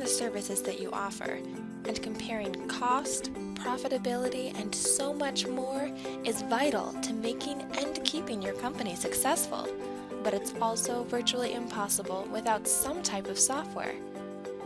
services that you offer, and comparing cost, profitability, and so much more is vital to making and keeping your company successful. But it's also virtually impossible without some type of software.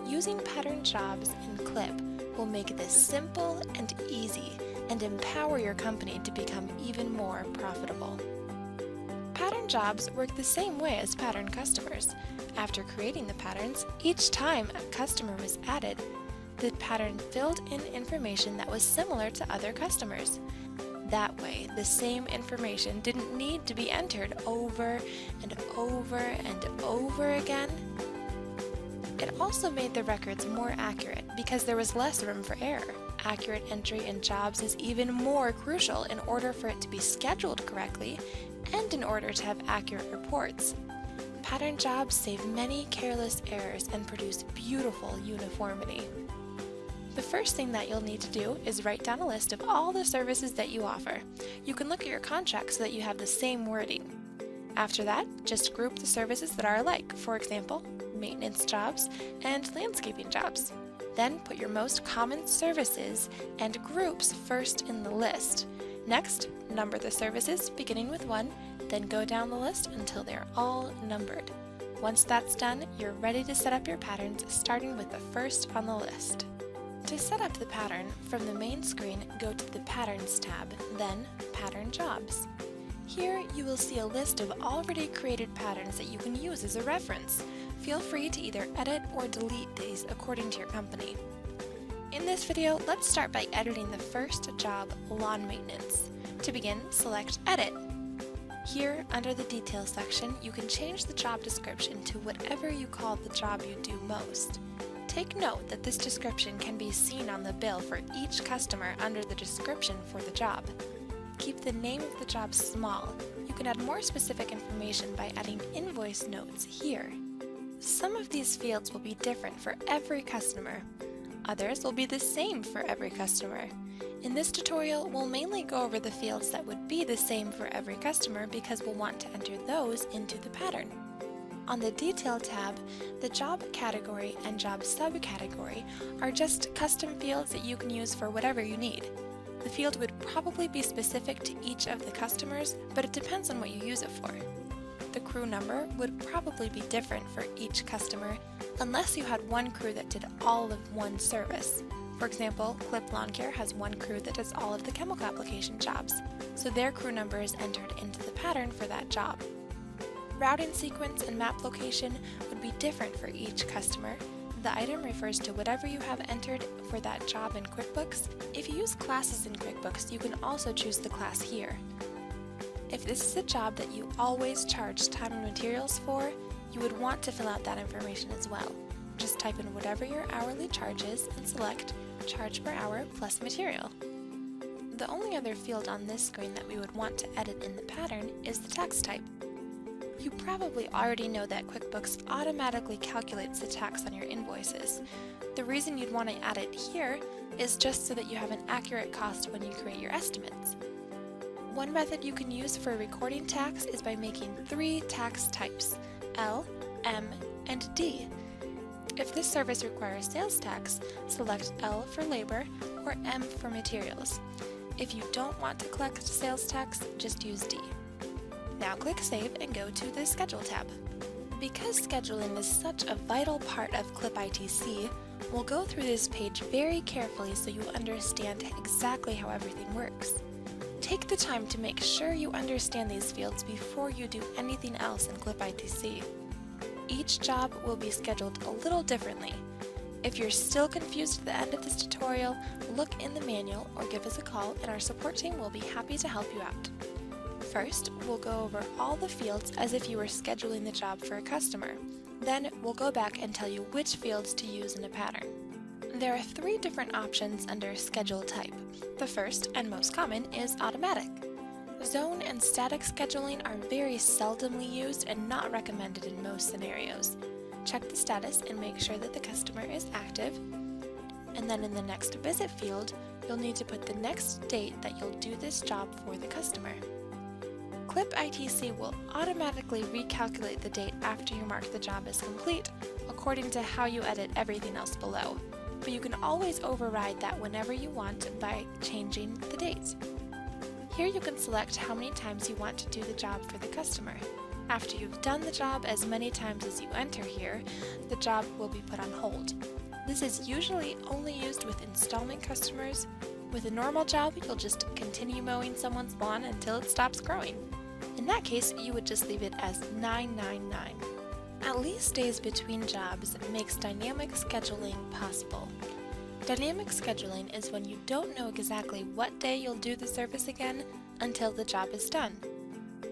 Using pattern jobs in Clip will make this simple and easy and empower your company to become even more profitable. Pattern jobs work the same way as pattern customers. After creating the patterns, each time a customer was added, the pattern filled in information that was similar to other customers. That way, the same information didn't need to be entered over and over and over again. It also made the records more accurate because there was less room for error. Accurate entry in jobs is even more crucial in order for it to be scheduled correctly and in order to have accurate reports. Pattern jobs save many careless errors and produce beautiful uniformity. The first thing that you'll need to do is write down a list of all the services that you offer. You can look at your contract so that you have the same wording. After that, just group the services that are alike, for example, maintenance jobs and landscaping jobs. Then put your most common services and groups first in the list. Next, number the services beginning with 1, then go down the list until they're all numbered. Once that's done, you're ready to set up your patterns, starting with the first on the list. To set up the pattern, from the main screen, go to the Patterns tab, then Pattern Jobs. Here, you will see a list of already created patterns that you can use as a reference. Feel free to either edit or delete these according to your company. In this video, let's start by editing the first job, lawn maintenance. To begin, select Edit. Here, under the Details section, you can change the job description to whatever you call the job you do most. Take note that this description can be seen on the bill for each customer under the description for the job. Keep the name of the job small. You can add more specific information by adding invoice notes here. Some of these fields will be different for every customer. Others will be the same for every customer. In this tutorial, we'll mainly go over the fields that would be the same for every customer because we'll want to enter those into the pattern. On the Detail tab, the job category and job subcategory are just custom fields that you can use for whatever you need. The field would probably be specific to each of the customers, but it depends on what you use it for. The crew number would probably be different for each customer unless you had one crew that did all of one service. For example, Clip Lawn Care has one crew that does all of the chemical application jobs, so their crew number is entered into the pattern for that job. Routing sequence and map location would be different for each customer. The item refers to whatever you have entered for that job in QuickBooks. If you use classes in QuickBooks, you can also choose the class here. If this is a job that you always charge time and materials for, you would want to fill out that information as well. Just type in whatever your hourly charge is and select Charge per hour plus material. The only other field on this screen that we would want to edit in the pattern is the tax type. You probably already know that QuickBooks automatically calculates the tax on your invoices. The reason you'd want to add it here is just so that you have an accurate cost when you create your estimates. One method you can use for recording tax is by making 3 tax types, L, M, and D. If this service requires sales tax, select L for labor or M for materials. If you don't want to collect sales tax, just use D. Now click Save and go to the Schedule tab. Because scheduling is such a vital part of CLIPitc, we'll go through this page very carefully so you understand exactly how everything works. Take the time to make sure you understand these fields before you do anything else in CLIPitc. Each job will be scheduled a little differently. If you're still confused at the end of this tutorial, look in the manual or give us a call and our support team will be happy to help you out. First, we'll go over all the fields as if you were scheduling the job for a customer. Then, we'll go back and tell you which fields to use in a pattern. There are 3 different options under Schedule Type. The first, and most common, is Automatic. Zone and static scheduling are very seldomly used and not recommended in most scenarios. Check the status and make sure that the customer is active. And then in the next visit field, you'll need to put the next date that you'll do this job for the customer. CLIPitc will automatically recalculate the date after you mark the job as complete, according to how you edit everything else below. But you can always override that whenever you want by changing the date. Here you can select how many times you want to do the job for the customer. After you've done the job as many times as you enter here, the job will be put on hold. This is usually only used with installment customers. With a normal job, you'll just continue mowing someone's lawn until it stops growing. In that case, you would just leave it as 999. At least days between jobs makes dynamic scheduling possible. Dynamic scheduling is when you don't know exactly what day you'll do the service again until the job is done.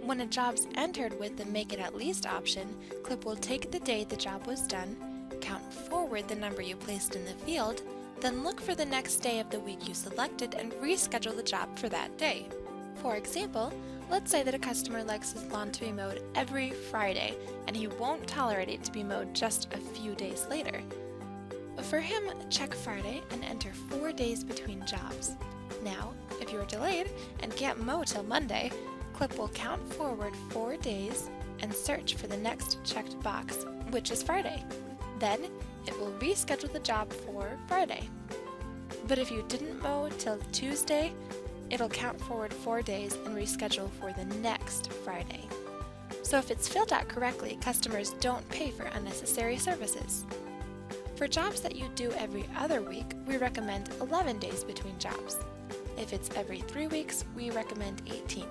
When a job's entered with the Make It At Least option, CLIP will take the day the job was done, count forward the number you placed in the field, then look for the next day of the week you selected and reschedule the job for that day. For example, let's say that a customer likes his lawn to be mowed every Friday, and he won't tolerate it to be mowed just a few days later. For him, check Friday and enter 4 days between jobs. Now, if you are delayed and can't mow till Monday, CLIP will count forward 4 days and search for the next checked box, which is Friday. Then, it will reschedule the job for Friday. But if you didn't mow till Tuesday, it'll count forward 4 days and reschedule for the next Friday. So if it's filled out correctly, customers don't pay for unnecessary services. For jobs that you do every other week, we recommend 11 days between jobs. If it's every 3 weeks, we recommend 18.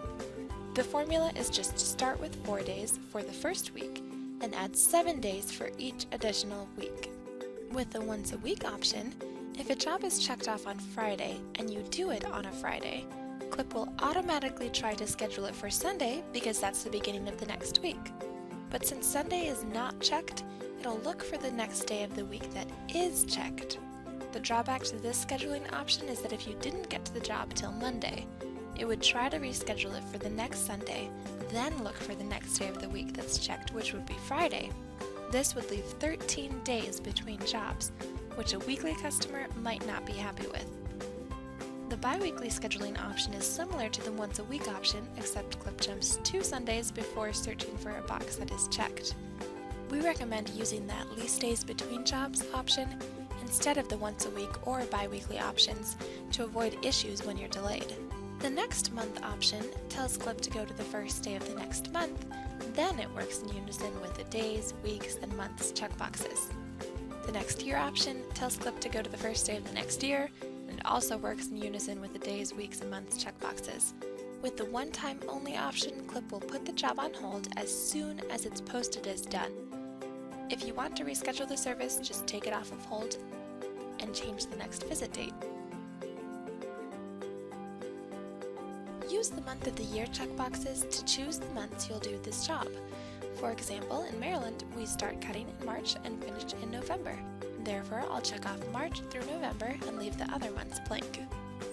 The formula is just start with 4 days for the first week and add 7 days for each additional week. With the once a week option, if a job is checked off on Friday and you do it on a Friday, CLIP will automatically try to schedule it for Sunday because that's the beginning of the next week. But since Sunday is not checked, it'll look for the next day of the week that is checked. The drawback to this scheduling option is that if you didn't get to the job till Monday, it would try to reschedule it for the next Sunday, then look for the next day of the week that's checked, which would be Friday. This would leave 13 days between jobs, which a weekly customer might not be happy with. The bi-weekly scheduling option is similar to the once a week option, except CLIP jumps 2 Sundays before searching for a box that is checked. We recommend using the at least days between jobs option instead of the once a week or bi-weekly options to avoid issues when you're delayed. The next month option tells CLIP to go to the first day of the next month, then it works in unison with the days, weeks, and months checkboxes. The next year option tells CLIP to go to the first day of the next year, and also works in unison with the days, weeks, and months checkboxes. With the one-time only option, CLIP will put the job on hold as soon as it's posted as done. If you want to reschedule the service, just take it off of hold and change the next visit date. Use the month of the year checkboxes to choose the months you'll do this job. For example, in Maryland, we start cutting in March and finish in November. Therefore, I'll check off March through November and leave the other months blank.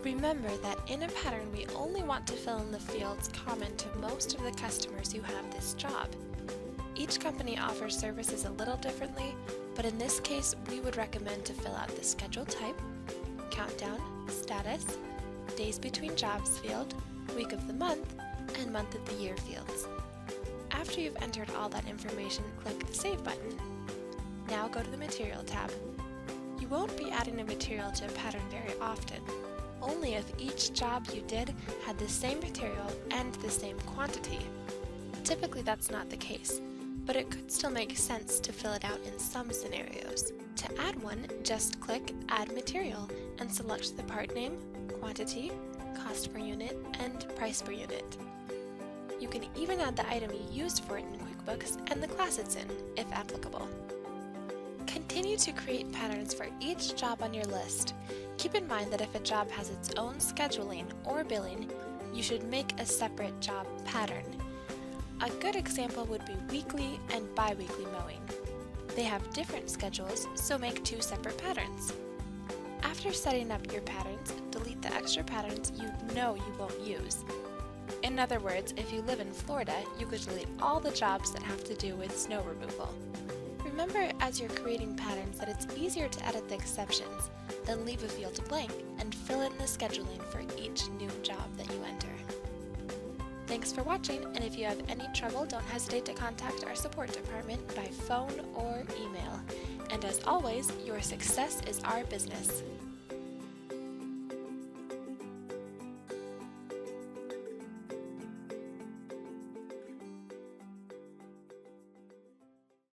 Remember that in a pattern, we only want to fill in the fields common to most of the customers who have this job. Each company offers services a little differently, but in this case, we would recommend to fill out the schedule type, countdown, status, days between jobs field, week of the month, and month of the year fields. After you've entered all that information, click the Save button. Now go to the Material tab. You won't be adding a material to a pattern very often, only if each job you did had the same material and the same quantity. Typically that's not the case, but it could still make sense to fill it out in some scenarios. To add one, just click Add Material and select the part name, quantity, cost per unit, and price per unit. You can even add the item you used for it in QuickBooks and the class it's in, if applicable. Continue to create patterns for each job on your list. Keep in mind that if a job has its own scheduling or billing, you should make a separate job pattern. A good example would be weekly and bi-weekly mowing. They have different schedules, so make 2 separate patterns. After setting up your patterns, delete the extra patterns you know you won't use. In other words, if you live in Florida, you could delete all the jobs that have to do with snow removal. Remember as you're creating patterns that it's easier to edit the exceptions, then leave a field blank and fill in the scheduling for each new job that you enter. Thanks for watching, and if you have any trouble, don't hesitate to contact our support department by phone or email. And as always, your success is our business.